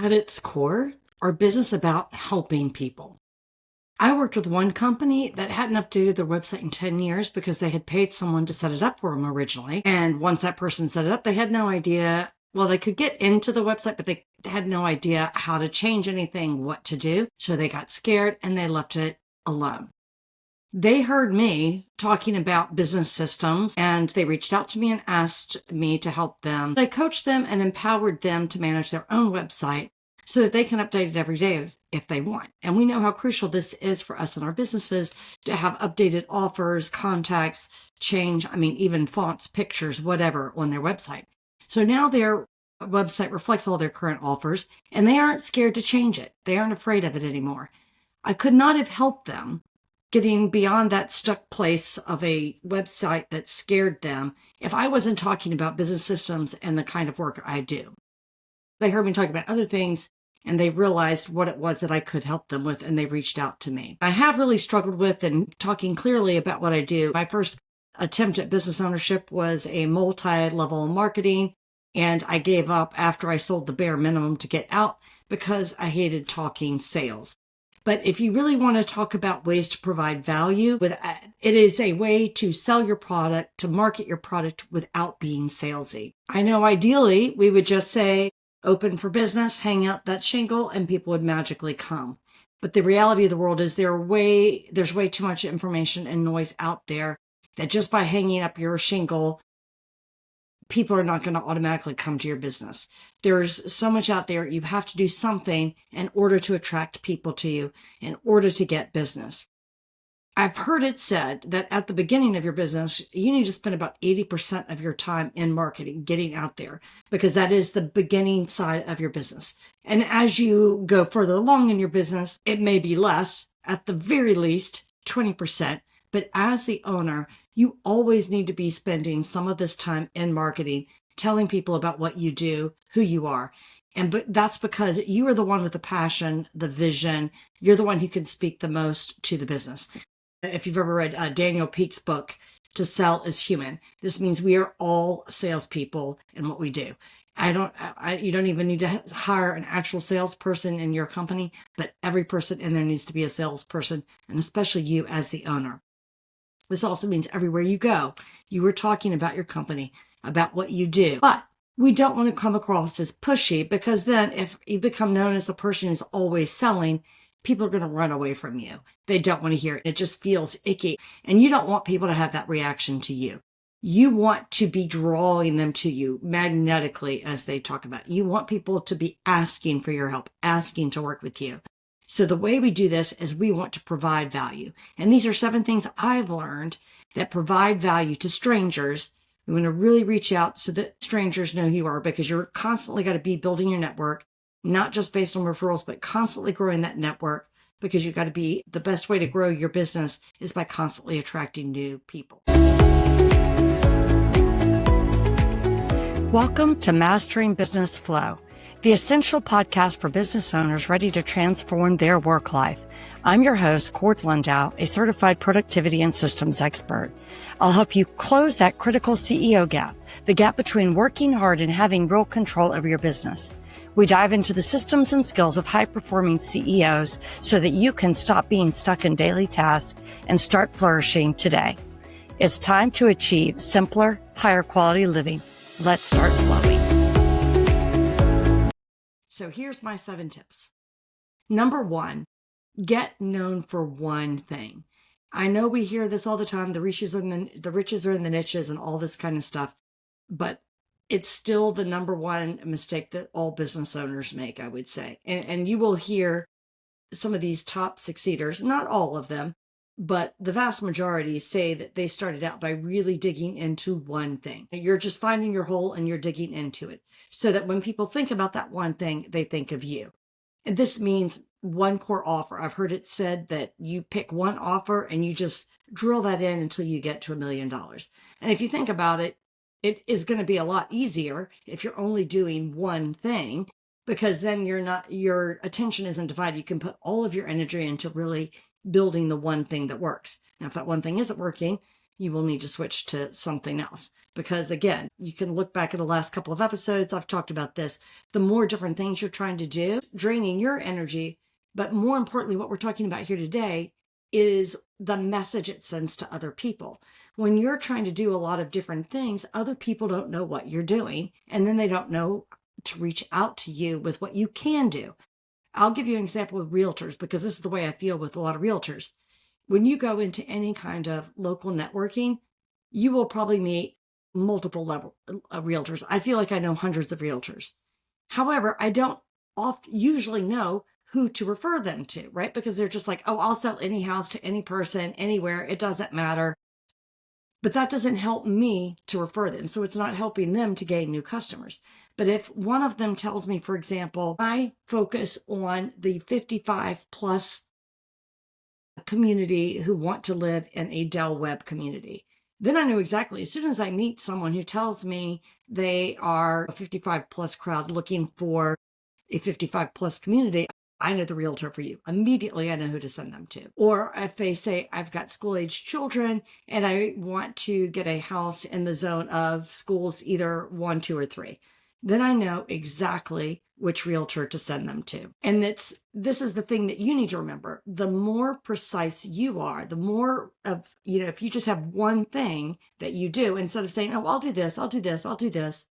At its core, our business about helping people. I worked with one company that hadn't updated their website in 10 years because they had paid someone to set it up for them originally. And once that person set it up, they had no idea. Well, they could get into the website, but they had no idea how to change anything, what to do. So they got scared and they left it alone. They heard me talking about business systems and they reached out to me and asked me to help them. I coached them and empowered them to manage their own website so that they can update it every day if they want. And we know how crucial this is for us in our businesses to have updated offers, contacts, even fonts, pictures, whatever on their website. So now their website reflects all their current offers and they aren't scared to change it. They aren't afraid of it anymore. I could not have helped them getting beyond that stuck place of a website that scared them if I wasn't talking about business systems and the kind of work I do. They heard me talk about other things and they realized what it was that I could help them with and they reached out to me. I have really struggled with and talking clearly about what I do. My first attempt at business ownership was a multi-level marketing, and I gave up after I sold the bare minimum to get out because I hated talking sales. But if you really want to talk about ways to provide value, it is a way to sell your product, to market your product without being salesy. I know ideally we would just say, open for business, hang out that shingle, and people would magically come. But the reality of the world is there's way too much information and noise out there that just by hanging up your shingle, people are not going to automatically come to your business. There's so much out there. You have to do something in order to attract people to you, in order to get business. I've heard it said that at the beginning of your business, you need to spend about 80% of your time in marketing, getting out there, because that is the beginning side of your business. And as you go further along in your business, it may be less, at the very least, 20%. But as the owner, you always need to be spending some of this time in marketing, telling people about what you do, who you are. But that's because you are the one with the passion, the vision. You're the one who can speak the most to the business. If you've ever read Daniel Peek's book, To Sell is Human, this means we are all salespeople in what we do. You don't even need to hire an actual salesperson in your company, but every person in there needs to be a salesperson, and especially you as the owner. This also means everywhere you go, you are talking about your company, about what you do. But we don't want to come across as pushy, because then if you become known as the person who's always selling, people are going to run away from you. They don't want to hear it. It just feels icky. And you don't want people to have that reaction to you. You want to be drawing them to you magnetically, as they talk about. You want people to be asking for your help, asking to work with you. So the way we do this is we want to provide value. And these are 7 things I've learned that provide value to strangers. We want to really reach out so that strangers know who you are, because you're constantly got to be building your network, not just based on referrals, but constantly growing that network, because you've got to be, the best way to grow your business is by constantly attracting new people. Welcome to Mastering Business Flow, the essential podcast for business owners ready to transform their work life. I'm your host, Cordes Lindow, a certified productivity and systems expert. I'll help you close that critical CEO gap, the gap between working hard and having real control over your business. We dive into the systems and skills of high-performing CEOs so that you can stop being stuck in daily tasks and start flourishing today. It's time to achieve simpler, higher quality living. Let's start flowing. So here's my 7 tips. Number 1, get known for one thing. I know we hear this all the time, the riches are in the niches and all this kind of stuff, but it's still the number 1 mistake that all business owners make, I would say. And you will hear some of these top succeeders, not all of them, but the vast majority say that they started out by really digging into one thing. You're just finding your hole and you're digging into it, so that when people think about that one thing, they think of you. And this means one core offer. I've heard it said that you pick one offer and you just drill that in until you get to $1 million. And if you think about it, it is going to be a lot easier if you're only doing one thing, because then your attention isn't divided. You can put all of your energy into really building the one thing that works. Now, if that one thing isn't working, you will need to switch to something else. Because again, you can look back at the last couple of episodes. I've talked about this. The more different things you're trying to do, draining your energy. But more importantly, what we're talking about here today is the message it sends to other people. When you're trying to do a lot of different things, other people don't know what you're doing, and then they don't know to reach out to you with what you can do. I'll give you an example with realtors, because this is the way I feel with a lot of realtors. When you go into any kind of local networking, you will probably meet multiple level realtors. I feel like I know hundreds of realtors. However, I don't usually know who to refer them to, right? Because they're just like, oh, I'll sell any house to any person, anywhere. It doesn't matter. But that doesn't help me to refer them. So it's not helping them to gain new customers. But if one of them tells me, for example, I focus on the 55 plus community who want to live in a Del Webb community, then I know exactly, as soon as I meet someone who tells me they are a 55 plus crowd looking for a 55 plus community, I know the realtor for you. Immediately, I know who to send them to. Or if they say, I've got school-aged children and I want to get a house in the zone of schools, either 1, 2, or 3, then I know exactly which realtor to send them to. And this is the thing that you need to remember. The more precise you are, the more of, if you just have one thing that you do, instead of saying, oh, I'll do this, I'll do this, I'll do this.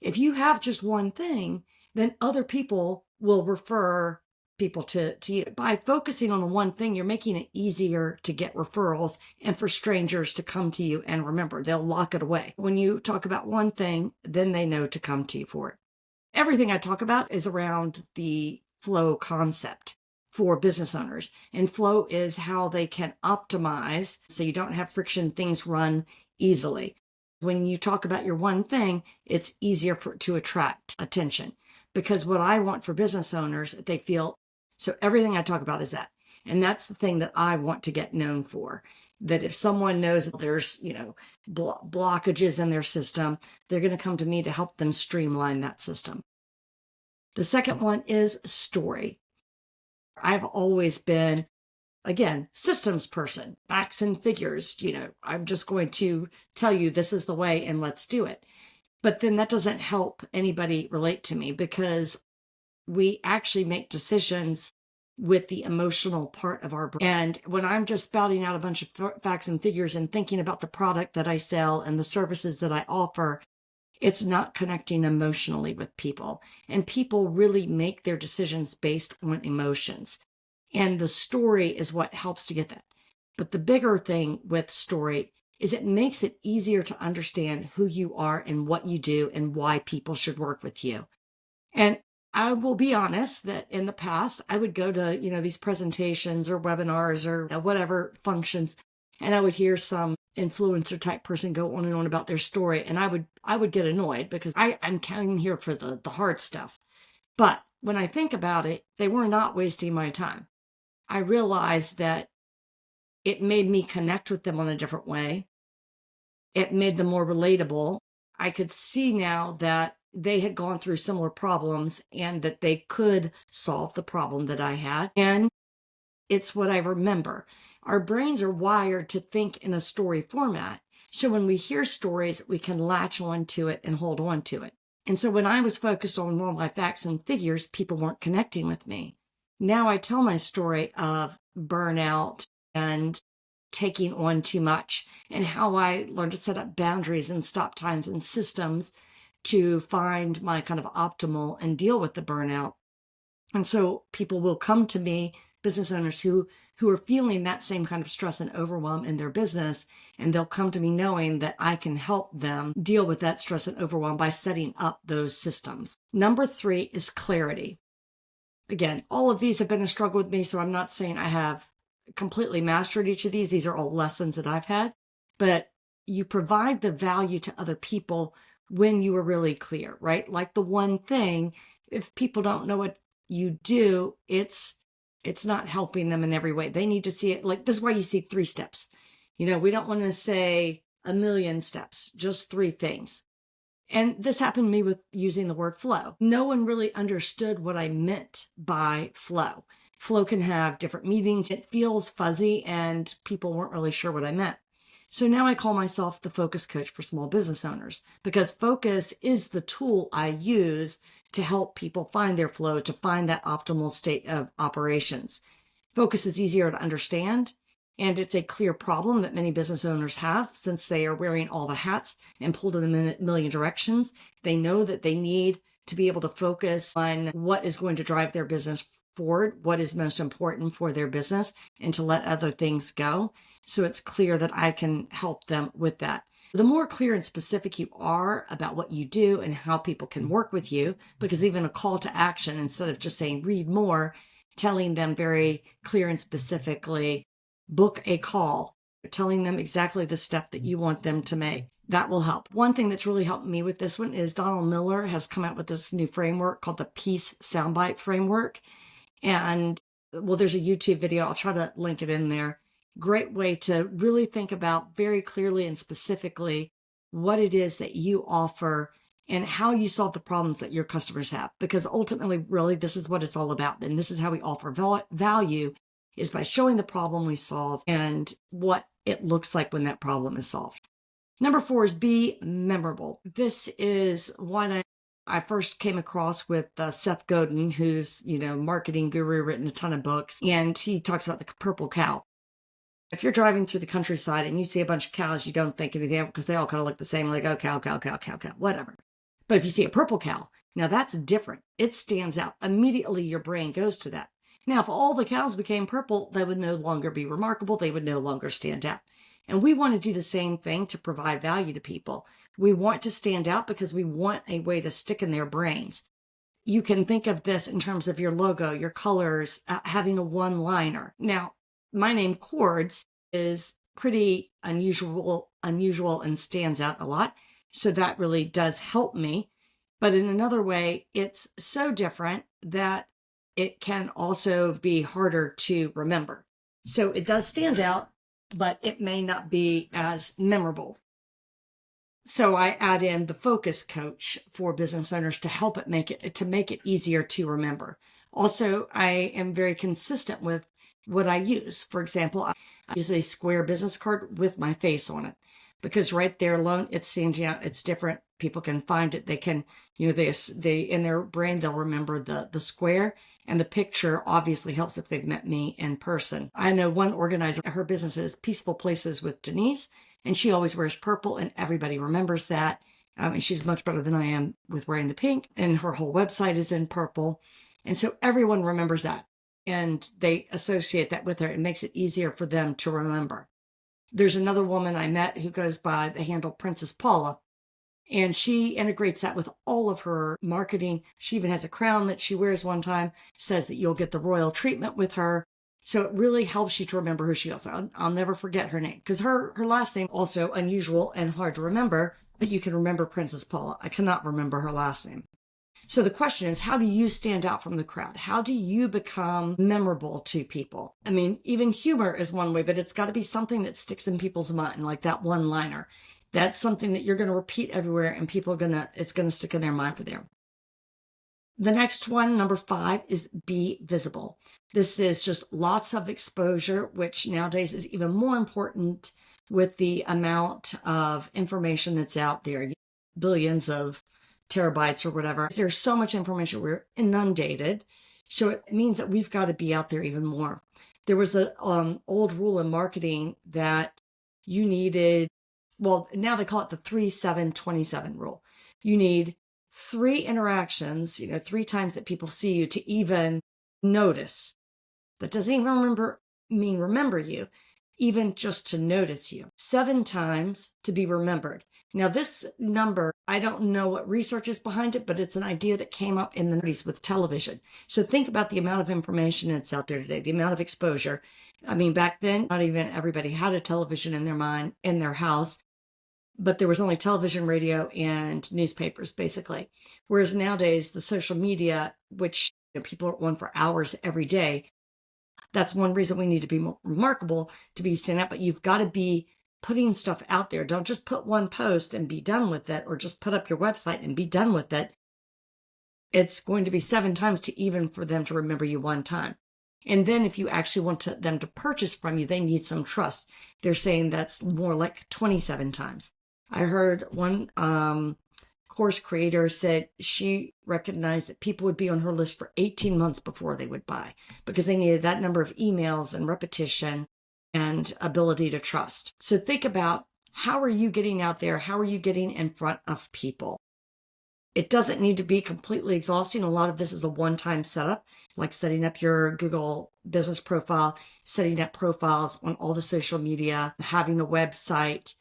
If you have just one thing, then other people will refer people to you. By focusing on the one thing, you're making it easier to get referrals and for strangers to come to you. And remember, they'll lock it away. When you talk about one thing, then they know to come to you for it. Everything I talk about is around the flow concept for business owners. And flow is how they can optimize so you don't have friction, things run easily. When you talk about your one thing, it's easier to attract attention. Because what I want for business owners, they feel, so everything I talk about is that. And that's the thing that I want to get known for. That if someone knows that there's, blockages in their system, they're going to come to me to help them streamline that system. The second one is story. I've always been, again, systems person, facts and figures. I'm just going to tell you this is the way and let's do it. But then that doesn't help anybody relate to me, because we actually make decisions with the emotional part of our brain. And when I'm just spouting out a bunch of facts and figures and thinking about the product that I sell and the services that I offer, it's not connecting emotionally with people. And people really make their decisions based on emotions. And the story is what helps to get that. But the bigger thing with story is it makes it easier to understand who you are and what you do and why people should work with you. And I will be honest that in the past, I would go to, these presentations or webinars or whatever functions, and I would hear some influencer type person go on and on about their story. And I would get annoyed, because I'm coming here for the hard stuff. But when I think about it, they were not wasting my time. I realized that it made me connect with them on a different way. It made them more relatable. I could see now that they had gone through similar problems and that they could solve the problem that I had. And it's what I remember. Our brains are wired to think in a story format. So when we hear stories, we can latch on to it and hold on to it. And so when I was focused on all my facts and figures, people weren't connecting with me. Now I tell my story of burnout and taking on too much, and how I learned to set up boundaries and stop times and systems to find my kind of optimal and deal with the burnout. And so people will come to me, business owners who are feeling that same kind of stress and overwhelm in their business, and they'll come to me knowing that I can help them deal with that stress and overwhelm by setting up those systems. Number 3 is clarity. Again, all of these have been a struggle with me, so I'm not saying I have completely mastered each of these. These are all lessons that I've had, but you provide the value to other people when you are really clear, right? Like the one thing, if people don't know what you do, it's not helping them in every way. They need to see it. Like, this is why you see 3 steps. We don't want to say a million steps, just 3 things. And this happened to me with using the word flow. No one really understood what I meant by flow. Flow can have different meanings. It feels fuzzy and people weren't really sure what I meant. So now I call myself the focus coach for small business owners, because focus is the tool I use to help people find their flow, to find that optimal state of operations. Focus is easier to understand, and it's a clear problem that many business owners have since they are wearing all the hats and pulled in a million directions. They know that they need to be able to focus on what is going to drive their business forward, what is most important for their business, and to let other things go. So it's clear that I can help them with that. The more clear and specific you are about what you do and how people can work with you, because even a call to action, instead of just saying read more, telling them very clear and specifically, book a call, telling them exactly the step that you want them to make. That will help. One thing that's really helped me with this one is Donald Miller has come out with this new framework called the Peace Soundbite Framework. And well, there's a YouTube video. I'll try to link it in there. Great way to really think about very clearly and specifically what it is that you offer and how you solve the problems that your customers have. Because ultimately, really, this is what it's all about. And this is how we offer value, is by showing the problem we solve and what it looks like when that problem is solved. Number 4 is be memorable. This is one I first came across with Seth Godin, who's, marketing guru, written a ton of books. And he talks about the purple cow. If you're driving through the countryside and you see a bunch of cows, you don't think anything of it because they all kind of look the same, like, oh, cow, whatever. But if you see a purple cow, now that's different. It stands out. Immediately your brain goes to that. Now, if all the cows became purple, they would no longer be remarkable. They would no longer stand out. And we want to do the same thing to provide value to people. We want to stand out because we want a way to stick in their brains. You can think of this in terms of your logo, your colors, having a one-liner. Now, my name, Cordes, is pretty unusual and stands out a lot. So that really does help me. But in another way, it's so different that it can also be harder to remember. So it does stand out, but it may not be as memorable. So I add in the focus coach for business owners to help it make it easier to remember. Also, I am very consistent with what I use. For example, I use a square business card with my face on it, because right there alone, it's standing out. It's different. People can find it. They can, they in their brain, they'll remember the square, and the picture obviously helps if they've met me in person. I know one organizer, her business is Peaceful Places with Denise, and she always wears purple, and everybody remembers that. And she's much better than I am with wearing the pink, and her whole website is in purple. And so everyone remembers that, and they associate that with her. It makes it easier for them to remember. There's another woman I met who goes by the handle Princess Paula, and she integrates that with all of her marketing. She even has a crown that she wears one time, says that you'll get the royal treatment with her. So it really helps you to remember who she is. I'll never forget her name, because her last name also unusual and hard to remember, but you can remember Princess Paula. I cannot remember her last name. So the question is, how do you stand out from the crowd? How do you become memorable to people? I mean, even humor is one way, but it's got to be something that sticks in people's mind, like that one-liner. That's something that you're going to repeat everywhere, and it's going to stick in their mind for them. The next one, number 5, is be visible. This is just lots of exposure, which nowadays is even more important with the amount of information that's out there, billions of terabytes or whatever. There's so much information. We're inundated. So it means that we've got to be out there even more. There was an old rule in marketing that you needed, well, now they call it the 3-7-27 rule. You need 3 interactions, 3 times that people see you to even notice. That doesn't even remember you, even just to notice you. 7 times to be remembered. Now, this number, I don't know what research is behind it, but it's an idea that came up in the 90s with television. So think about the amount of information that's out there today, the amount of exposure. I mean, back then, not even everybody had a television in their mind, in their house, but there was only television, radio, and newspapers, basically. Whereas nowadays, the social media, which people are on for hours every day, that's one reason we need to be more remarkable, to be standing out. But you've got to be putting stuff out there. Don't just put one post and be done with it, or just put up your website and be done with it. It's going to be 7 times to even for them to remember you one time. And then if you actually want them to purchase from you, they need some trust. They're saying that's more like 27 times. I heard one course creator said she recognized that people would be on her list for 18 months before they would buy because they needed that number of emails and repetition and ability to trust. So think about, how are you getting out there? How are you getting in front of people? It doesn't need to be completely exhausting. A lot of this is a one-time setup, like setting up your Google business profile, setting up profiles on all the social media, having a website.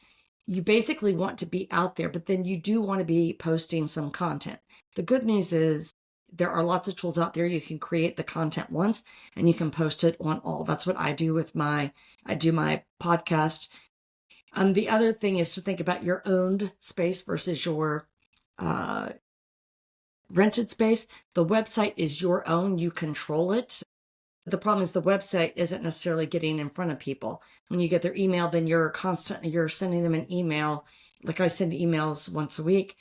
You basically want to be out there, but then you do want to be posting some content. The good news is there are lots of tools out there. You can create the content once and you can post it on all. That's what I do with I do my podcast. The other thing is to think about your owned space versus your rented space. The website is your own. You control it. The problem is the website isn't necessarily getting in front of people. When you get their email, then you're sending them an email. Like I send emails once a week.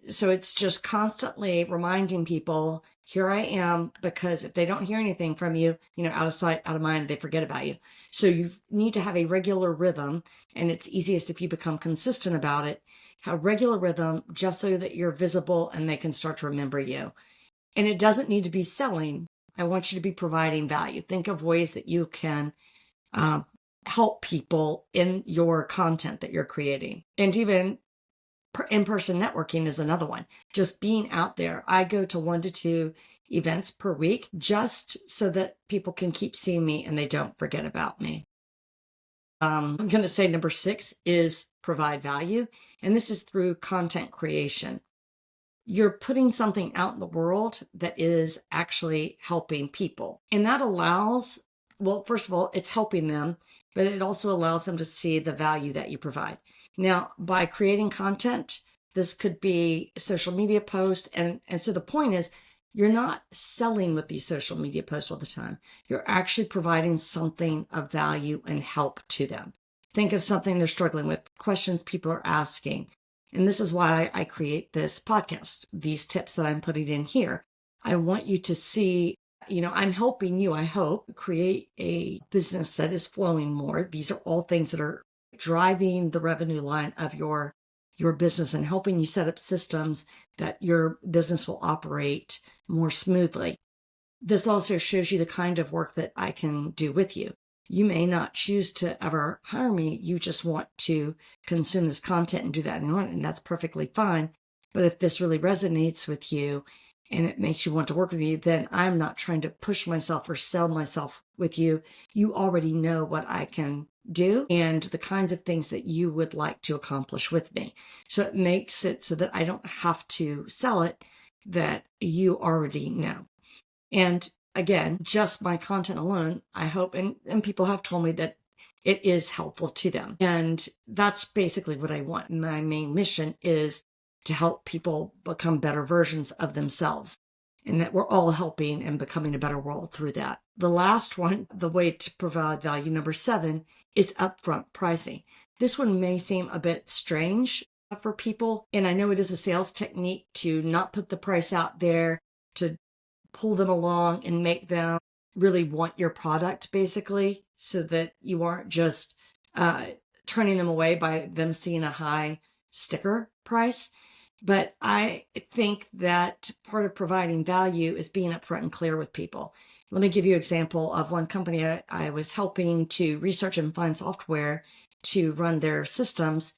So it's just constantly reminding people, here I am, because if they don't hear anything from you, out of sight, out of mind, they forget about you. So you need to have a regular rhythm, and it's easiest if you become consistent about it. Have regular rhythm just so that you're visible and they can start to remember you. And it doesn't need to be selling. I want you to be providing value. Think of ways that you can help people in your content that you're creating. And even in-person networking is another one. Just being out there. I go to 1 to 2 events per week just so that people can keep seeing me and they don't forget about me. I'm going to say number 6 is provide value. And this is through content creation. You're putting something out in the world that is actually helping people. And that allows, well, first of all, it's helping them, but it also allows them to see the value that you provide. Now, by creating content, this could be social media posts. And so the point is, you're not selling with these social media posts all the time. You're actually providing something of value and help to them. Think of something they're struggling with, questions people are asking. And this is why I create this podcast, these tips that I'm putting in here. I want you to see, I'm helping you, I hope, create a business that is flowing more. These are all things that are driving the revenue line of your business and helping you set up systems that your business will operate more smoothly. This also shows you the kind of work that I can do with you. You may not choose to ever hire me. You just want to consume this content and do that. And that's perfectly fine. But if this really resonates with you and it makes you want to work with you, then I'm not trying to push myself or sell myself with you. You already know what I can do and the kinds of things that you would like to accomplish with me. So it makes it so that I don't have to sell it, that you already know. And again, just my content alone, I hope, and people have told me that it is helpful to them. And that's basically what I want. My main mission is to help people become better versions of themselves, and that we're all helping and becoming a better world through that. The last one, the way to provide value, number 7, is upfront pricing. This one may seem a bit strange for people, and I know it is a sales technique to not put the price out there, to pull them along and make them really want your product, basically, so that you aren't just turning them away by them seeing a high sticker price. But I think that part of providing value is being upfront and clear with people. Let me give you an example of one company I was helping to research and find software to run their systems.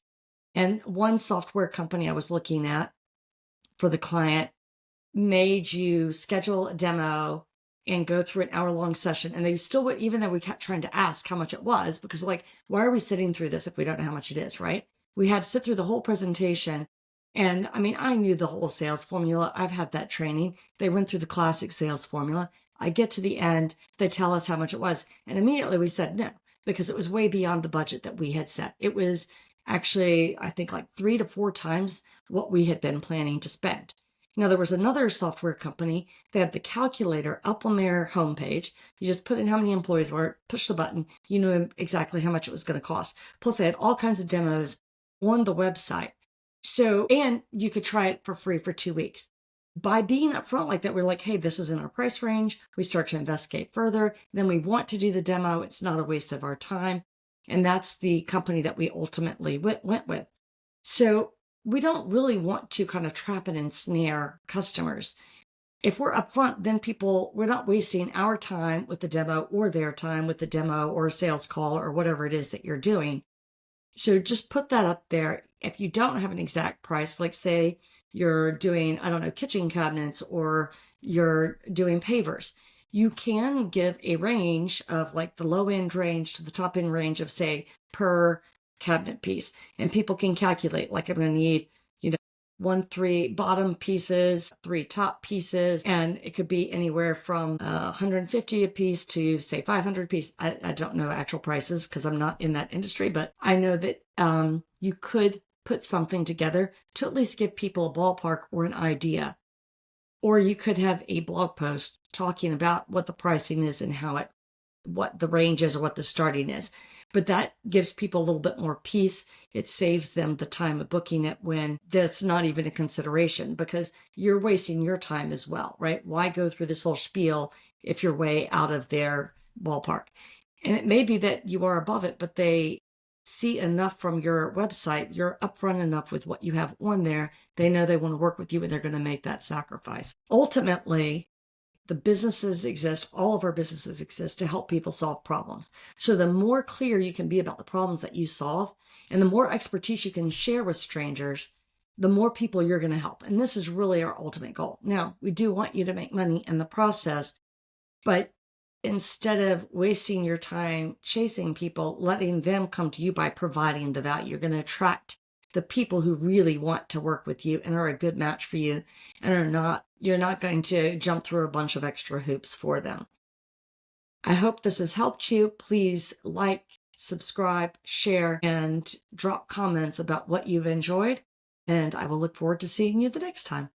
And one software company I was looking at for the client made you schedule a demo and go through an hour-long session. And they still would, even though we kept trying to ask how much it was, because why are we sitting through this if we don't know how much it is, right? We had to sit through the whole presentation. And I knew the whole sales formula. I've had that training. They went through the classic sales formula. I get to the end, they tell us how much it was. And immediately we said no, because it was way beyond the budget that we had set. It was actually, I think, like 3 to 4 times what we had been planning to spend. Now, there was another software company. They had the calculator up on their homepage. You just put in how many employees were, push the button. You knew exactly how much it was going to cost. Plus, they had all kinds of demos on the website. So, and you could try it for free for 2 weeks. By being upfront like that, we're like, hey, this is in our price range. We start to investigate further. Then we want to do the demo. It's not a waste of our time. And that's the company that we ultimately went with. So we don't really want to kind of trap and ensnare customers. If we're upfront, then we're not wasting our time with the demo or their time with the demo or a sales call or whatever it is that you're doing. So just put that up there. If you don't have an exact price, like say you're doing, I don't know, kitchen cabinets or you're doing pavers, you can give a range of like the low end range to the top end range of say per cabinet piece. And people can calculate, like I'm going to need, 3 bottom pieces, 3 top pieces, and it could be anywhere from 150 a piece to say 500 a piece. I don't know actual prices because I'm not in that industry, but I know that you could put something together to at least give people a ballpark or an idea. Or you could have a blog post talking about what the pricing is and what the range is or what the starting is. But that gives people a little bit more peace. It saves them the time of booking it when that's not even a consideration because you're wasting your time as well, right? Why go through this whole spiel if you're way out of their ballpark? And it may be that you are above it, but they see enough from your website, you're upfront enough with what you have on there, they know they want to work with you and they're going to make that sacrifice. Ultimately, the businesses exist, all of our businesses exist to help people solve problems. So the more clear you can be about the problems that you solve and the more expertise you can share with strangers, the more people you're going to help. And this is really our ultimate goal. Now, we do want you to make money in the process, but instead of wasting your time chasing people, letting them come to you by providing the value, you're going to attract the people who really want to work with you and are a good match for you and you're not going to jump through a bunch of extra hoops for them. I hope this has helped you. Please like, subscribe, share, and drop comments about what you've enjoyed. And I will look forward to seeing you the next time.